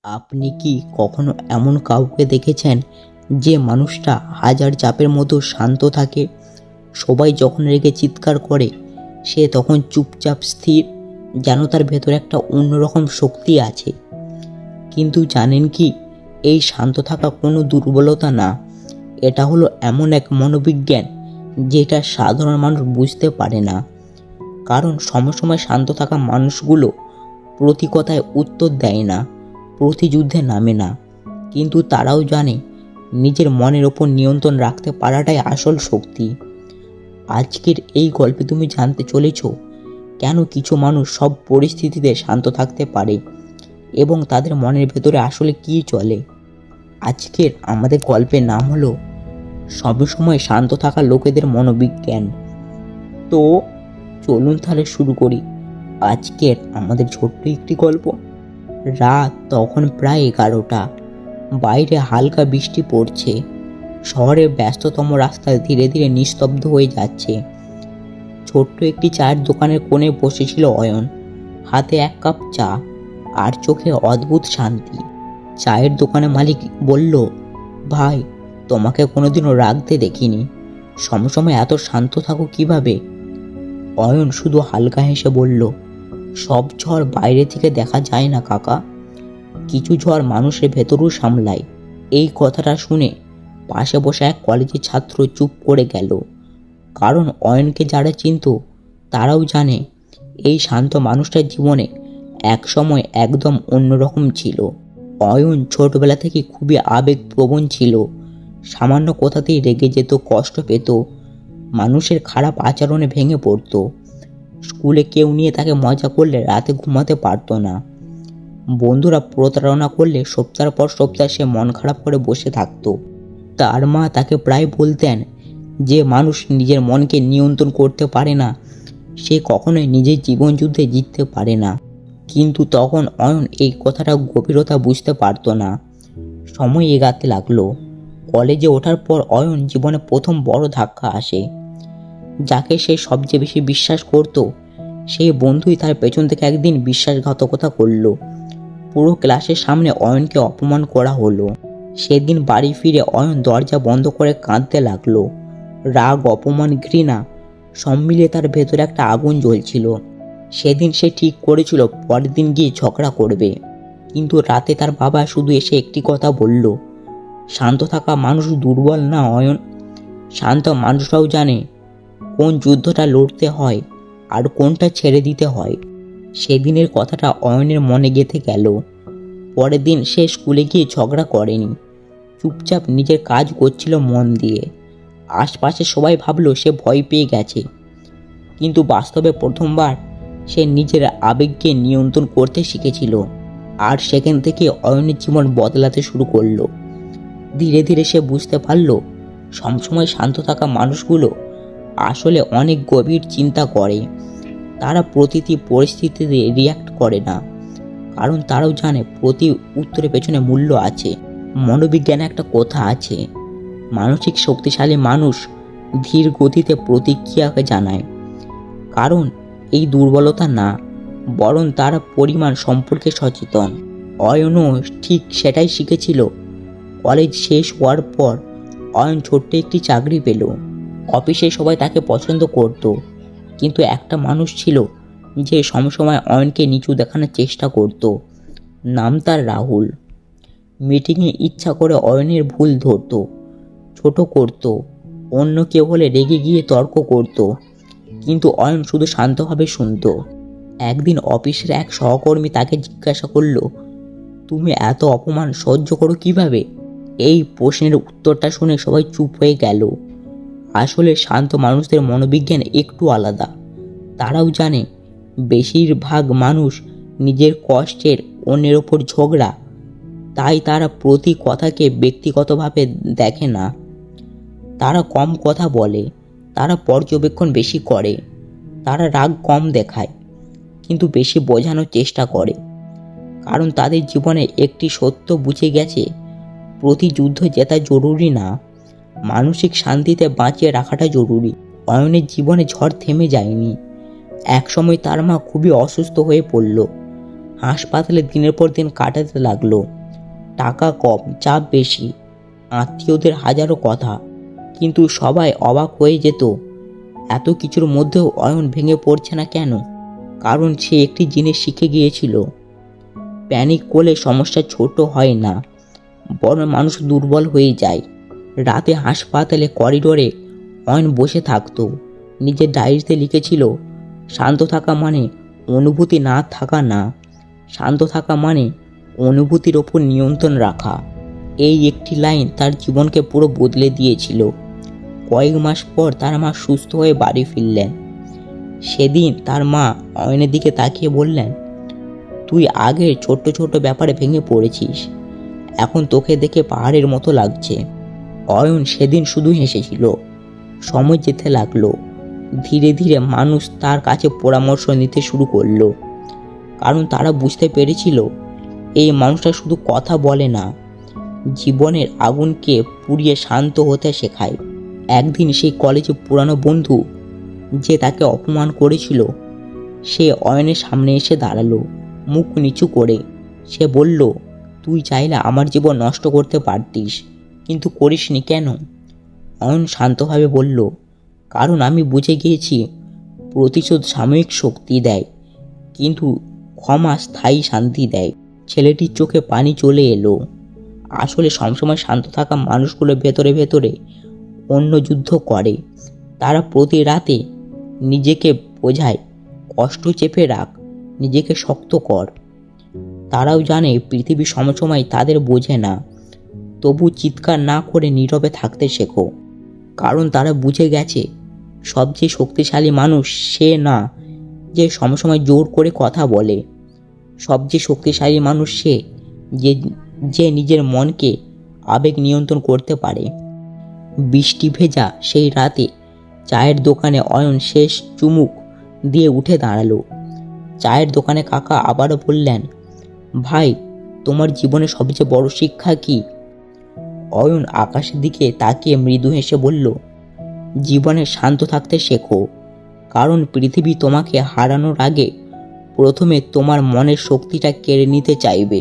আপনি কি কখনো এমন কাউকে দেখেছেন যে মানুষটা হাজার চাপের মতো শান্ত থাকে? সবাই যখন রেগে চিৎকার করে সে তখন চুপচাপ স্থির, যেন তার ভেতরে একটা অন্যরকম শক্তি আছে। কিন্তু জানেন কি, এই শান্ত থাকা কোনো দুর্বলতা না, এটা হলো এমন এক মনোবিজ্ঞান যেটা সাধারণ মানুষ বুঝতে পারে না। কারণ সময় সময় শান্ত থাকা মানুষগুলো প্রতি কথায় উত্তর দেয় না, প্রতিযুদ্ধে নামে না, কিন্তু তারাও জানে নিজের মনের ওপর নিয়ন্ত্রণ রাখতে পারাটাই আসল শক্তি। আজকের এই গল্পে তুমি জানতে চলেছ কেন কিছু মানুষ সব পরিস্থিতিতে শান্ত থাকতে পারে এবং তাদের মনের ভেতরে আসলে কী চলে। আজকের আমাদের গল্পের নাম হলো সবসময় শান্ত থাকা লোকেদের মনোবিজ্ঞান। তো চলুন তাহলে শুরু করি আজকের আমাদের ছোট্ট একটি গল্প। রাত তখন প্রায় 11টা। বাইরে হালকা বৃষ্টি পড়ছে। শহরের ব্যস্ততম রাস্তায় ধীরে ধীরে নিস্তব্ধ হয়ে যাচ্ছে। ছোট্ট একটি চায়ের দোকানের কোণে বসেছিল অয়ন, হাতে এক কাপ চা আর চোখে অদ্ভুত শান্তি। চায়ের দোকানের মালিক বলল, ভাই, তোমাকে কোনোদিনও রাগতে দেখিনি, সমসময় এত শান্ত থাকো কিভাবে? অয়ন শুধু হালকা হেসে বলল, সব ঝড় বাইরে থেকে দেখা যায় না কাকা, কিছু ঝড় মানুষের ভেতরেও সামলায়। এই কথাটা শুনে পাশে বসে এক কলেজের ছাত্র চুপ করে গেল। কারণ অয়নকে যারা চিনত তারাও জানে এই শান্ত মানুষটার জীবনে এক সময় একদম অন্যরকম ছিল। অয়ন ছোটবেলা থেকে খুবই আবেগপ্রবণ ছিল। সামান্য কথাতেই রেগে যেত, কষ্ট পেত, মানুষের খারাপ আচরণে ভেঙে পড়তো। স্কুলে কেউ নিয়ে তাকে মজা করলে রাতে ঘুমাতে পারতো না। বন্ধুরা প্রতারণা করলে সপ্তাহ পর সপ্তাহ সে মন খারাপ করে বসে থাকতো। তার মা তাকে প্রায় বলতেন, যে মানুষ নিজের মনকে নিয়ন্ত্রণ করতে পারে না সে কখনোই নিজের জীবনযুদ্ধে জিততে পারে না। কিন্তু তখন অয়ন এই কথাটা গভীরতা বুঝতে পারতো না। সময় এগাতে লাগলো। কলেজে ওঠার পর অয়ন জীবনে প্রথম বড় ধাক্কা আসে। যাকে সে সবচেয়ে বেশি বিশ্বাস করত সেই বন্ধুই তার পেছন থেকে একদিন বিশ্বাসঘাতকতা করলো। পুরো ক্লাসের সামনে অয়নকে অপমান করা হলো। সেদিন বাড়ি ফিরে অয়ন দরজা বন্ধ করে কাঁদতে লাগলো। রাগ, অপমান, ঘৃণা সব মিলিয়ে তার ভেতরে একটা আগুন জ্বলছিল। সেদিন সে ঠিক করেছিল পরের দিন গিয়ে ঝগড়া করবে। কিন্তু রাতে তার বাবা শুধু এসে একটি কথা বলল, শান্ত থাকা মানুষ দুর্বল না অয়ন, শান্ত মানুষরাও জানে কোন যুদ্ধটা লড়তে হয় আর কোনটা ছেড়ে দিতে হয়। সেদিনের কথাটা অয়নের মনে গেঁথে গেল। পরের দিন সে স্কুলে গিয়ে ঝগড়া করেনি, চুপচাপ নিজের কাজ করছিল মন দিয়ে। আশপাশে সবাই ভাবলো সে ভয় পেয়ে গেছে, কিন্তু বাস্তবে প্রথমবার সে নিজের আবেগকে নিয়ন্ত্রণ করতে শিখেছিল। আর সেখান থেকে অয়নের জীবন বদলাতে শুরু করলো। ধীরে ধীরে সে বুঝতে পারল সবসময় শান্ত থাকা মানুষগুলো আসলে অনেক গভীর চিন্তা করে। তারা প্রতিটি পরিস্থিতিতে রিয়্যাক্ট করে না, কারণ তারাও জানে প্রতি উত্তরের পেছনে মূল্য আছে। মনোবিজ্ঞানে একটা কথা আছে, মানসিক শক্তিশালী মানুষ ধীর গতিতে প্রতিক্রিয়াকে জানায়। কারণ এই দুর্বলতা না, বরং তারা পরিমাণ সম্পর্কে সচেতন। অয়নও ঠিক সেটাই শিখেছিল। কলেজ শেষ হওয়ার পর অয়ন ছোট্ট একটি চাকরি পেল। অফিসে সবাই তাকে পছন্দ করত, কিন্তু একটা মানুষ ছিল যে সমসময় অয়নকে নিচু দেখানোর চেষ্টা করত। নাম তার রাহুল। মিটিংয়ে ইচ্ছা করে অয়নের ভুল ধরত, ছোট করত, অন্য কেউ হলে রেগে গিয়ে তর্ক করত, কিন্তু অয়ন শুধু শান্তভাবে শুনত। একদিন অফিসের এক সহকর্মী তাকে জিজ্ঞাসা করল, তুমি এত অপমান সহ্য করো কিভাবে? এই প্রশ্নের উত্তরটা শুনে সবাই চুপ হয়ে গেল। আসলে শান্ত মানুষদের মনোবিজ্ঞান একটু আলাদা। তারাও জানে বেশিরভাগ মানুষ নিজের কষ্টের অন্যের ওপর ঝগড়া, তাই তারা প্রতি কথাকে ব্যক্তিগতভাবে দেখে না। তারা কম কথা বলে, তারা পর্যবেক্ষণ বেশি করে, তারা রাগ কম দেখায়, কিন্তু বেশি বোঝানোর চেষ্টা করে। কারণ তাদের জীবনে একটি সত্য বুঝে গেছে, প্রতি যুদ্ধ জেতা জরুরি না, মানসিক শান্তিতে বাঁচিয়ে রাখাটা জরুরি। অয়নের জীবনে ঝড় থেমে যায়নি। একসময় তার মা খুবই অসুস্থ হয়ে পড়ল। হাসপাতালে দিনের পর দিন কাটাতে লাগলো। টাকা কম, চাপ বেশি, আত্মীয়দের হাজারো কথা, কিন্তু সবাই অবাক হয়ে যেত। এত কিছুর মধ্যেও অয়ন ভেঙে পড়ছে না কেন? কারণ সে একটি জিনিস শিখে গিয়েছিল, প্যানিক করলে সমস্যা ছোট হয় না, বড় মানুষ দুর্বল হয়ে যায়। রাতে হাসপাতালে করিডোরে অয়ন বসে থাকতো, নিজের ডায়েরিতে লিখেছিল, শান্ত থাকা মানে অনুভূতি না থাকা না, শান্ত থাকা মানে অনুভূতির ওপর নিয়ন্ত্রণ রাখা। এই একটি লাইন তার জীবনকে পুরো বদলে দিয়েছিল। কয়েক মাস পর তার মা সুস্থ হয়ে বাড়ি ফিরলেন। সেদিন তার মা অয়নের দিকে তাকিয়ে বললেন, তুই আগের ছোট্ট ছোট্ট ব্যাপারে ভেঙে পড়েছিস, এখন তোকে দেখে পাহাড়ের মতো লাগছে। অয়ন সেদিন শুধু হেসেছিল। সময় যেতে লাগলো, ধীরে ধীরে মানুষ তার কাছে পরামর্শ নিতে শুরু করলো, কারণ তারা বুঝতে পেরেছিল এই মানুষটা শুধু কথা বলে না, জীবনের আগুনকে পুড়িয়ে শান্ত হতে শেখায়। একদিন সেই কলেজে পুরানো বন্ধু যে তাকে অপমান করেছিল, সে অয়নের সামনে এসে দাঁড়ালো, মুখ নিচু করে। সে বলল, তুই চাইলে আমার জীবন নষ্ট করতে পারতিস, কিন্তু করিসনি কেন? অয়ন শান্তভাবে বলল, কারণ আমি বুঝে গিয়েছি প্রতিশোধ সাময়িক শক্তি দেয়, কিন্তু ক্ষমা স্থায়ী শান্তি দেয়। ছেলেটির চোখে পানি চলে এলো। আসলে সবসময় শান্ত থাকা মানুষগুলো ভেতরে ভেতরে অন্য যুদ্ধ করে। তারা প্রতি রাতে নিজেকে বোঝায়, কষ্ট চেপে রাখ, নিজেকে শক্ত কর। তারাও জানে পৃথিবী সমসময় তাদের বোঝে না, তবু চিৎকার না করে নীরবে থাকতে শেখো। কারণ তারা বুঝে গেছে সবচেয়ে শক্তিশালী মানুষ সে না যে সমসময় জোর করে কথা বলে, সবচেয়ে শক্তিশালী মানুষ সে যে নিজের মনকে আবেগ নিয়ন্ত্রণ করতে পারে। বৃষ্টি ভেজা সেই রাতে চায়ের দোকানে অয়ন শেষ চুমুক দিয়ে উঠে দাঁড়ালো। চায়ের দোকানে কাকা আবারও বললেন, ভাই, তোমার জীবনে সবচেয়ে বড় শিক্ষা কি? অয়ন আকাশের দিকে তাকিয়ে মৃদু হেসে বলল, জীবনে শান্ত থাকতে শেখো, কারণ পৃথিবী তোমাকে হারানোর আগে প্রথমে তোমার মনের শক্তিটা কেড়ে নিতে চাইবে।